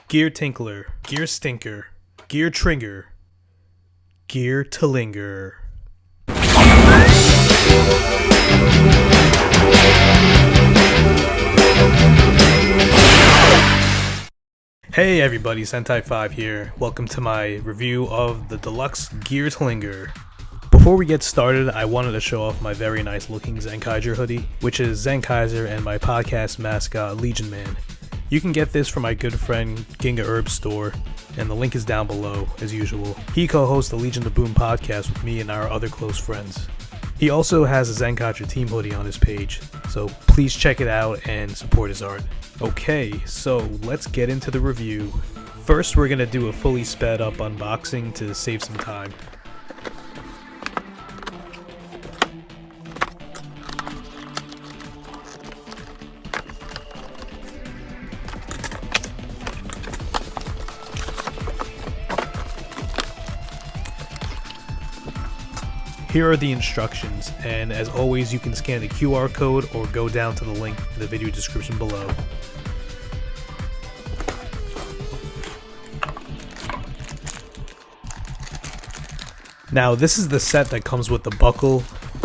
Gear Tinkler, Gear Stinker, Gear Tringer, Geartlinger. Hey everybody, Sentai5 here. Welcome to my review of the deluxe Geartlinger. Before we get started, I wanted to show off my very nice looking Zenkaiger hoodie, which is Zenkaiger and my podcast mascot Legion Man. You can get this from my good friend Ginga Herb store, and the link is down below, as usual. He co-hosts the Legion to Boom podcast with me and our other close friends. He also has a Zenkaiger team hoodie on his page, so please check it out and support his art. Okay, so let's get into the review. First, we're going to do a fully sped up unboxing to save some time. Here are the instructions, and as always you can scan the QR code or go down to the link in the video description below. Now this is the set that comes with the buckle,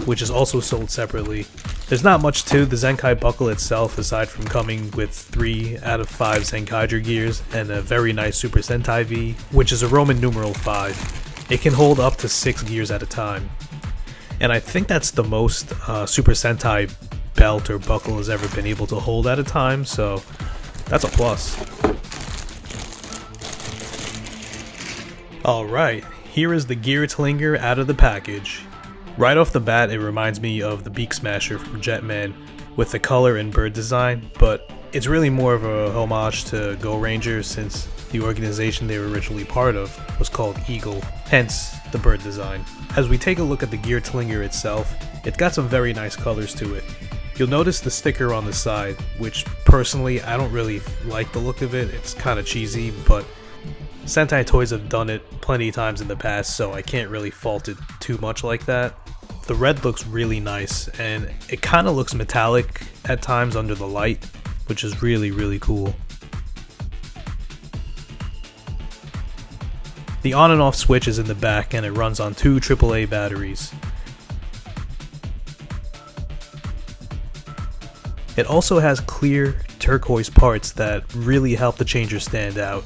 which is also sold separately. There's not much to the Zenkai buckle itself aside from coming with 3 out of 5 Zenkaiger gears and a very nice Super Sentai V, which is a Roman numeral 5. It can hold up to 6 gears at a time. And I think that's the most Super Sentai belt or buckle has ever been able to hold at a time, so that's a plus. Alright, here is the Geartlinger out of the package. Right off the bat, it reminds me of the Beak Smasher from Jetman with the color and bird design, but it's really more of a homage to Go Ranger since the organization they were originally part of was called Eagle, hence the bird design. As we take a look at the Geartlinger itself, it's got some very nice colors to it. You'll notice the sticker on the side, which personally I don't really like the look of it. It's kind of cheesy, but Sentai Toys have done it plenty of times in the past, so I can't really fault it too much like that. The red looks really nice, and it kind of looks metallic at times under the light, which is really cool. The on and off switch is in the back and it runs on 2 AAA batteries. It also has clear turquoise parts that really help the changer stand out.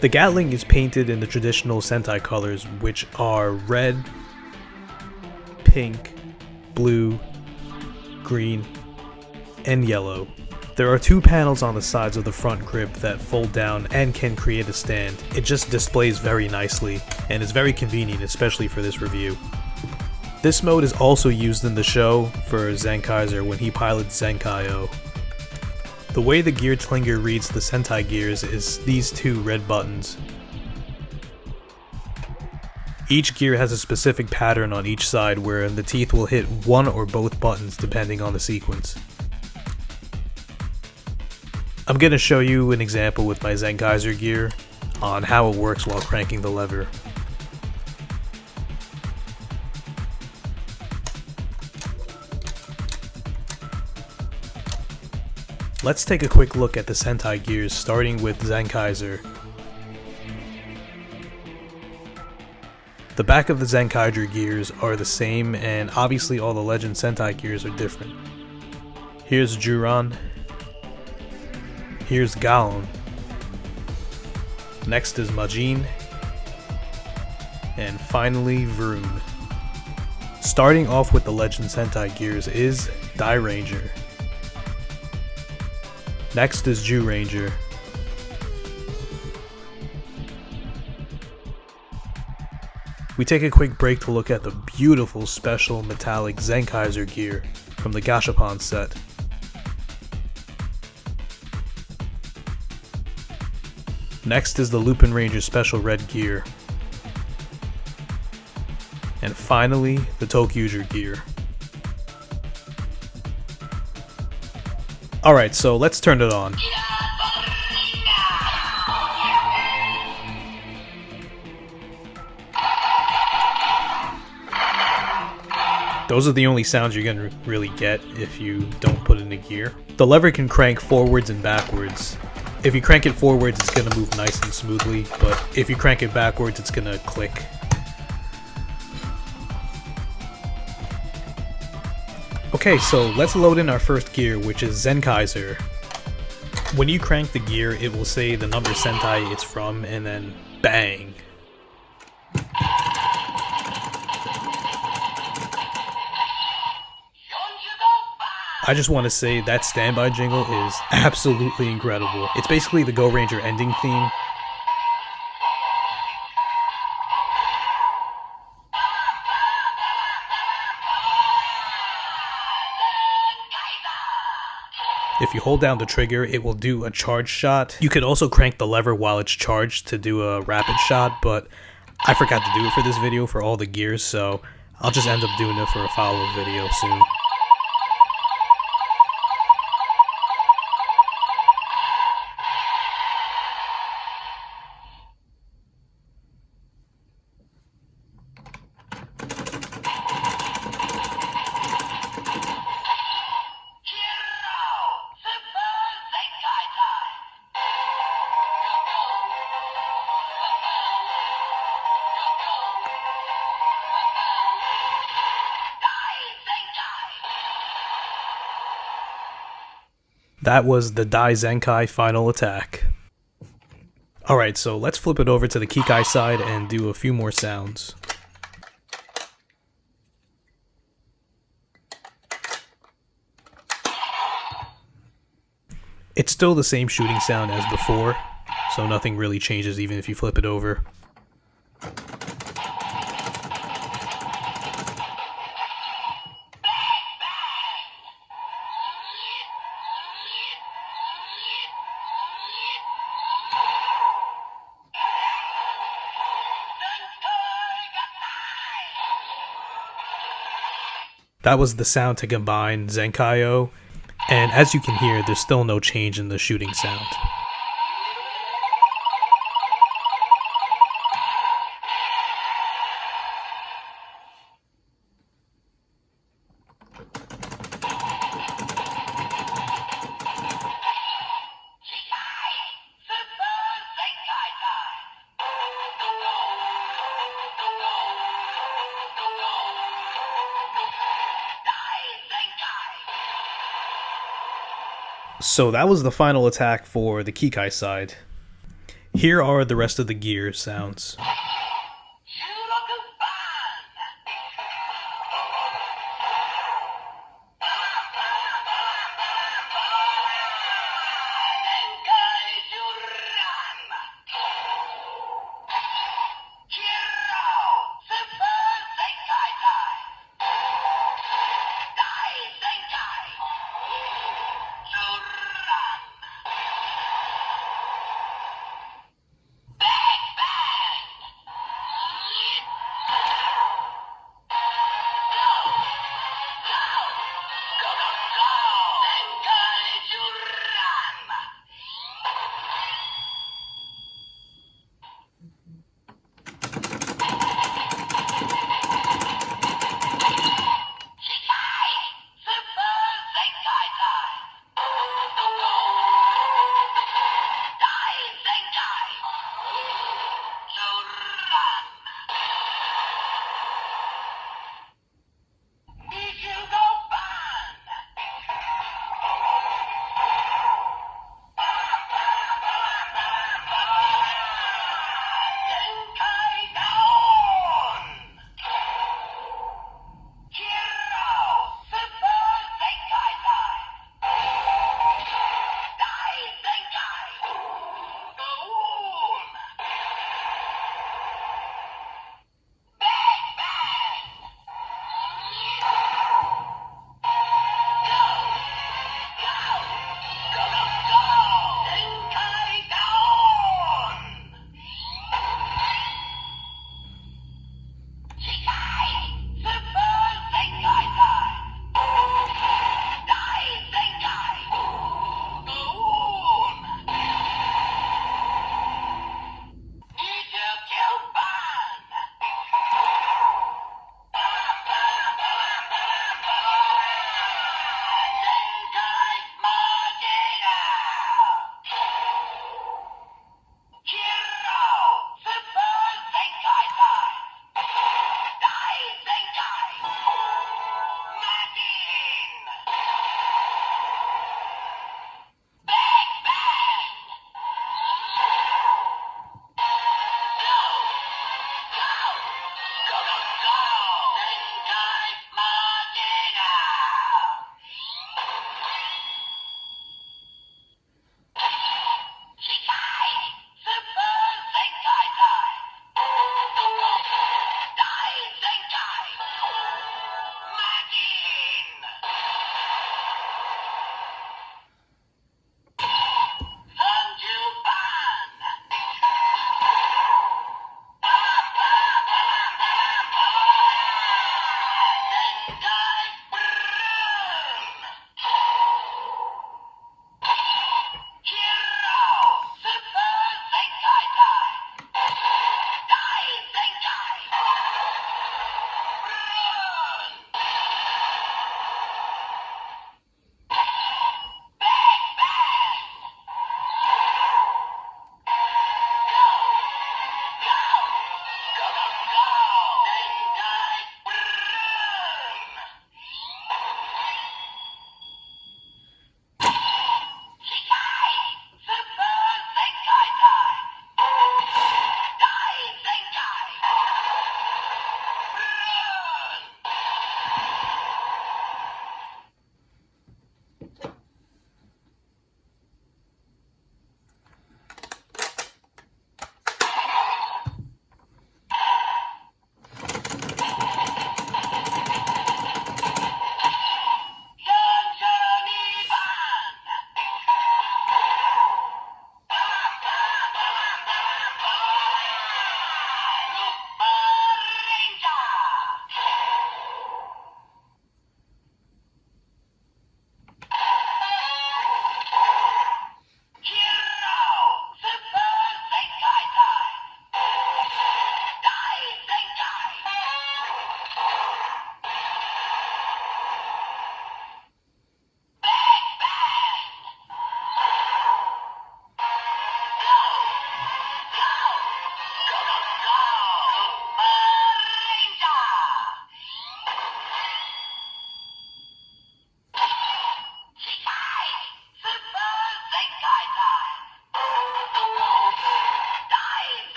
The Gatling is painted in the traditional Sentai colors, which are red, pink, blue, green, and yellow. There are 2 panels on the sides of the front grip that fold down and can create a stand. It just displays very nicely and is very convenient, especially for this review. This mode is also used in the show for Zenkaiger when he pilots Zenkai-O. The way the Geartlinger reads the Sentai Gears is these 2 red buttons. Each gear has a specific pattern on each side where the teeth will hit one or both buttons depending on the sequence. I'm going to show you an example with my Zenkaiger gear on how it works while cranking the lever. Let's take a quick look at the Sentai gears, starting with Zenkaiger. The back of the Zenkaiger gears are the same, and obviously all the Legend Sentai gears are different. Here's Juron. Here's Galon. Next is Majin. And finally Vroom. Starting off with the Legend Sentai gears is Dai Ranger. Next is Jew Ranger. We take a quick break to look at the beautiful special metallic Zenkaiger gear from the Gashapon set. Next is the Lupin Ranger Special Red gear. And finally, the Tokyuger gear. Alright, so let's turn it on. Those are the only sounds you're going to really get if you don't put in a gear. The lever can crank forwards and backwards. If you crank it forwards, it's gonna move nice and smoothly, but if you crank it backwards, it's gonna click. Okay, so let's load in our first gear, which is Zenkaiger. When you crank the gear, it will say the number Sentai it's from, and then bang. I just want to say that standby jingle is absolutely incredible. It's basically the Go Ranger ending theme. If you hold down the trigger, it will do a charge shot. You could also crank the lever while it's charged to do a rapid shot, but I forgot to do it for this video for all the gears, so I'll just end up doing it for a follow-up video soon. That was the Dai Zenkai final attack. Alright, so let's flip it over to the Kikai side and do a few more sounds. It's still the same shooting sound as before, so nothing really changes even if you flip it over. That was the sound to combine Zenkaiger, and as you can hear, there's still no change in the shooting sound. So that was the final attack for the Kikai side. Here are the rest of the gear sounds.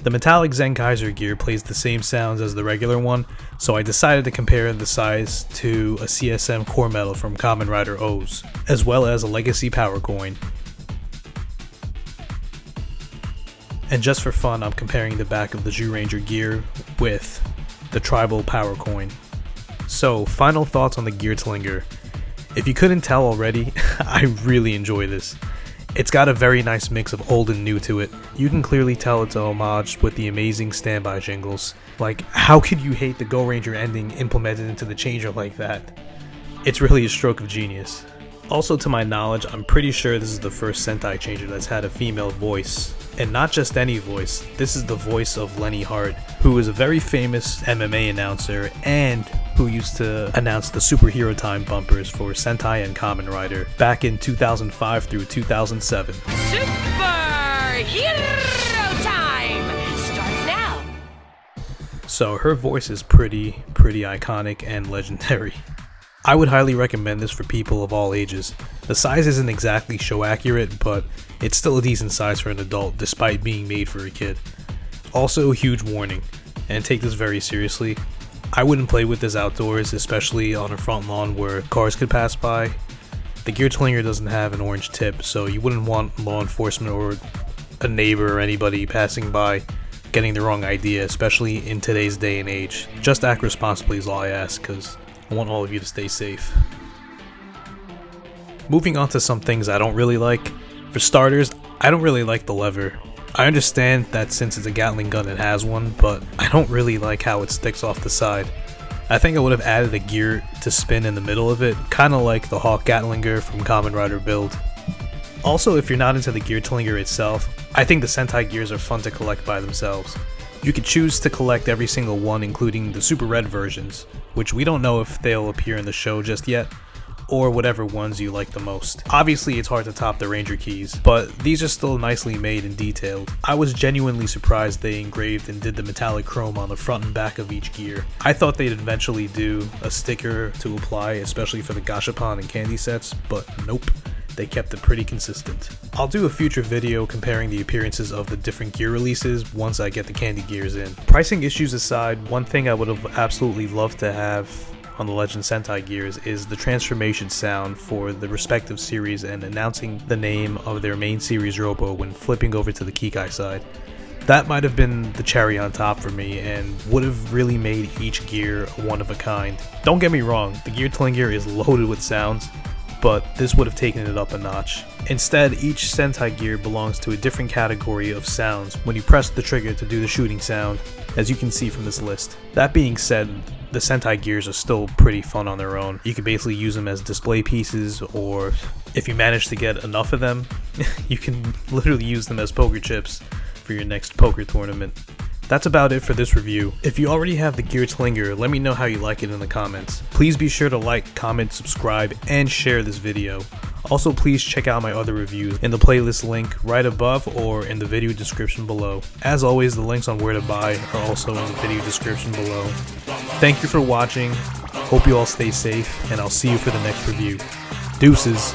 The metallic Zenkaiger gear plays the same sounds as the regular one, so I decided to compare the size to a CSM core metal from Kamen Rider O's, as well as a legacy power coin. And just for fun, I'm comparing the back of the Geartlinger gear with the tribal power coin. So, final thoughts on the Geartlinger. If you couldn't tell already, I really enjoy this. It's got a very nice mix of old and new to it. You can clearly tell it's a homage with the amazing standby jingles. Like, how could you hate the Go Ranger ending implemented into the changer like that? It's really a stroke of genius. Also, to my knowledge, I'm pretty sure this is the first Sentai changer that's had a female voice. And not just any voice, this is the voice of Lenny Hart, who is a very famous MMA announcer and who used to announce the superhero time bumpers for Sentai and Kamen Rider back in 2005 through 2007. Superhero time starts now. So her voice is pretty iconic and legendary. I would highly recommend this for people of all ages. The size isn't exactly show accurate, but it's still a decent size for an adult despite being made for a kid. Also, huge warning, and take this very seriously, I wouldn't play with this outdoors, especially on a front lawn where cars could pass by. The Geartlinger doesn't have an orange tip, so you wouldn't want law enforcement or a neighbor or anybody passing by getting the wrong idea, especially in today's day and age. Just act responsibly is all I ask, because I want all of you to stay safe. Moving on to some things I don't really like. For starters, I don't really like the lever. I understand that since it's a Gatling gun it has one, but I don't really like how it sticks off the side. I think I would have added a gear to spin in the middle of it, kinda like the Hawk Gatlinger from Kamen Rider build. Also, if you're not into the Geartlinger itself, I think the Sentai Gears are fun to collect by themselves. You could choose to collect every single one, including the Super Red versions, which we don't know if they'll appear in the show just yet, or whatever ones you like the most. Obviously, it's hard to top the Ranger keys, but these are still nicely made and detailed. I was genuinely surprised they engraved and did the metallic chrome on the front and back of each gear. I thought they'd eventually do a sticker to apply, especially for the Gashapon and candy sets, but nope. They kept it pretty consistent. I'll do a future video comparing the appearances of the different gear releases once I get the candy gears in. Pricing issues aside, one thing I would have absolutely loved to have on the Legend Sentai Gears is the transformation sound for the respective series and announcing the name of their main series robo when flipping over to the Kikai side. That might have been the cherry on top for me and would have really made each gear one of a kind. Don't get me wrong, the Geartlinger is loaded with sounds, but this would have taken it up a notch. Instead, each Sentai gear belongs to a different category of sounds when you press the trigger to do the shooting sound, as you can see from this list. That being said, the Sentai gears are still pretty fun on their own. You can basically use them as display pieces, or if you manage to get enough of them, you can literally use them as poker chips for your next poker tournament. That's about it for this review. If you already have the Geartlinger, let me know how you like it in the comments. Please be sure to like, comment, subscribe, and share this video. Also, please check out my other reviews in the playlist link right above or in the video description below. As always, the links on where to buy are also in the video description below. Thank you for watching, hope you all stay safe, and I'll see you for the next review. Deuces!